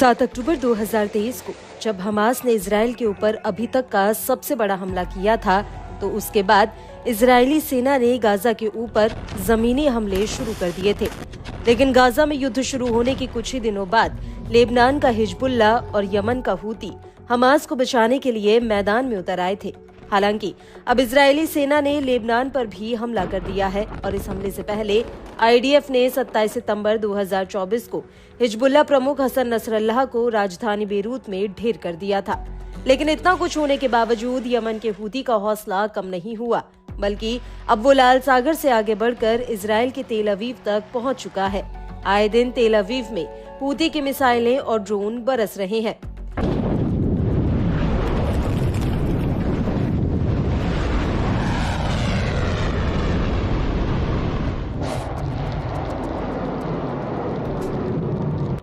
7 अक्टूबर 2023 को जब हमास ने इजराइल के ऊपर अभी तक का सबसे बड़ा हमला किया था, तो उसके बाद इजरायली सेना ने गाजा के ऊपर जमीनी हमले शुरू कर दिए थे। लेकिन गाजा में युद्ध शुरू होने के कुछ ही दिनों बाद लेबनान का हिजबुल्ला और यमन का हूती हमास को बचाने के लिए मैदान में उतर आए थे। हालांकि अब इजरायली सेना ने लेबनान पर भी हमला कर दिया है और इस हमले से पहले आईडीएफ ने 27 सितंबर 2024 को हिजबुल्ला प्रमुख हसन नसरल्लाह को राजधानी बेरूत में ढेर कर दिया था। लेकिन इतना कुछ होने के बावजूद यमन के हूती का हौसला कम नहीं हुआ, बल्कि अब वो लाल सागर से आगे बढ़कर इजराइल के तेल अवीव तक पहुंच चुका है। आए दिन तेल अवीव में हूती की मिसाइलें और ड्रोन बरस रहे हैं।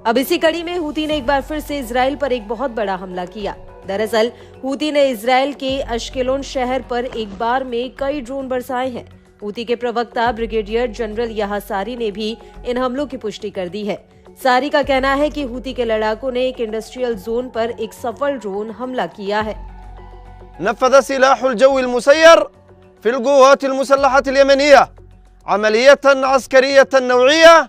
अब इसी कड़ी में हूती ने एक बार फिर से इजराइल पर एक बहुत बड़ा हमला किया। दरअसल हूती ने इजराइल के अश्केलोन शहर पर एक बार में कई ड्रोन बरसाए हैं। हूती के प्रवक्ता ब्रिगेडियर जनरल याह्या सारी ने भी इन हमलों की पुष्टि कर दी है। सारी का कहना है कि हूती के लड़ाकों ने एक इंडस्ट्रियल जोन पर एक सफल ड्रोन हमला किया है। नफ़ज़ सिलाहुल जव्विल मुसय्यर फिल क़ुव्वातिल मुसल्लहतिल यमनिया अमलियतन अस्करियतन नौइया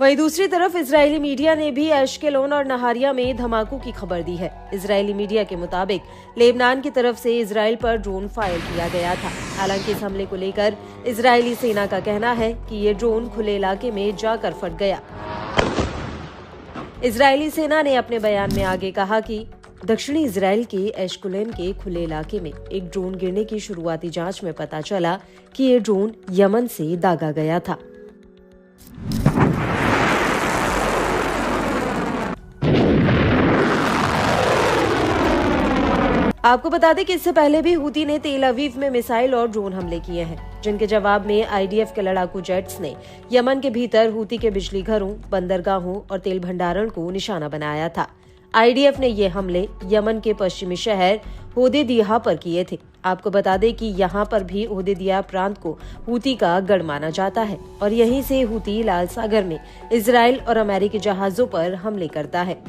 वहीं दूसरी तरफ इजरायली मीडिया ने भी एश्केलोन और नहारिया में धमाकों की खबर दी है। इजरायली मीडिया के मुताबिक लेबनान की तरफ से इजराइल पर ड्रोन फायर किया गया था। हालांकि इस हमले को लेकर इजरायली सेना का कहना है कि ये ड्रोन खुले इलाके में जाकर फट गया। इजरायली सेना ने अपने बयान में आगे कहा कि दक्षिणी इजराइल के एश्केलोन के खुले इलाके में एक ड्रोन गिरने की शुरुआती जांच में पता चला कि ये ड्रोन यमन से दागा गया था। आपको बता दें कि इससे पहले भी हूती ने तेल अवीव में मिसाइल और ड्रोन हमले किए हैं, जिनके जवाब में आईडीएफ के लड़ाकू जेट्स ने यमन के भीतर हूती के बिजली घरों, बंदरगाहों और तेल भंडारण को निशाना बनाया था। आईडीएफ ने ये हमले यमन के पश्चिमी शहर होदेयदा पर किए थे। आपको बता दें कि यहाँ पर भी होदेयदा प्रांत को हूती का गढ़ माना जाता है और यहीं से हूती लाल सागर में इजराइल और अमेरिकी जहाजों पर हमले करता है।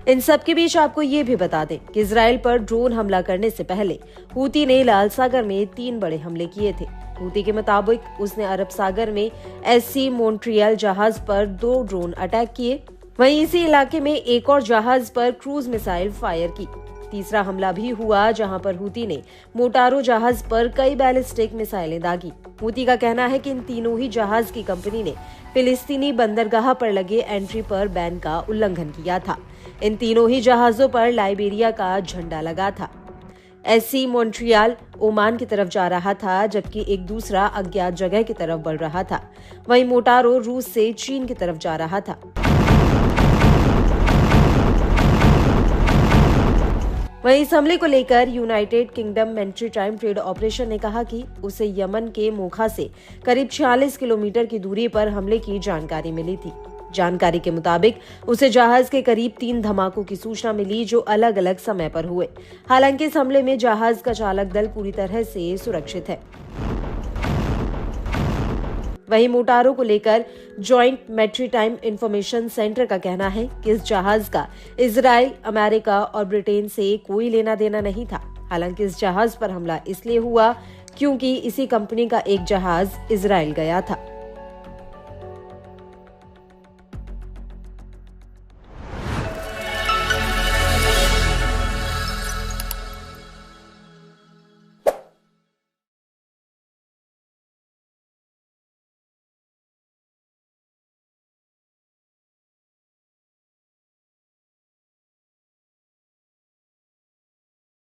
इन सब के बीच आपको ये भी बता दें कि इजराइल पर ड्रोन हमला करने से पहले हूती ने लाल सागर में 3 बड़े हमले किए थे। हूती के मुताबिक उसने अरब सागर में एससी मॉन्ट्रियल जहाज पर 2 ड्रोन अटैक किए। वहीं इसी इलाके में एक और जहाज पर क्रूज मिसाइल फायर की। तीसरा हमला भी हुआ जहां पर हूती ने मोटारो जहाज पर कई बैलिस्टिक मिसाइलें दागी। हूती का कहना है कि इन तीनों ही जहाज की कंपनी ने फिलिस्तीनी बंदरगाह पर लगे एंट्री पर बैन का उल्लंघन किया था। इन तीनों ही जहाजों पर लाइबेरिया का झंडा लगा था। एससी मॉन्ट्रियल ओमान की तरफ जा रहा था, जबकि एक दूसरा अज्ञात जगह की तरफ बढ़ रहा था। वहीं मोटारो रूस से चीन की तरफ जा रहा था। वहीं इस हमले को लेकर United kingdom maritime trade operation ने कहा कि उसे यमन के मोखा से करीब 46 किलोमीटर की दूरी पर हमले की जानकारी मिली थी। जानकारी के मुताबिक उसे जहाज के करीब 3 धमाकों की सूचना मिली, जो अलग अलग समय पर हुए। हालांकि इस हमले में जहाज का चालक दल पूरी तरह से सुरक्षित है। वहीं मोटारो को लेकर जॉइंट मैरीटाइम इंफॉर्मेशन सेंटर का कहना है कि इस जहाज का इजराइल, अमेरिका और ब्रिटेन से कोई लेना देना नहीं था। हालांकि इस जहाज पर हमला इसलिए हुआ क्योंकि इसी कंपनी का एक जहाज इजराइल गया था।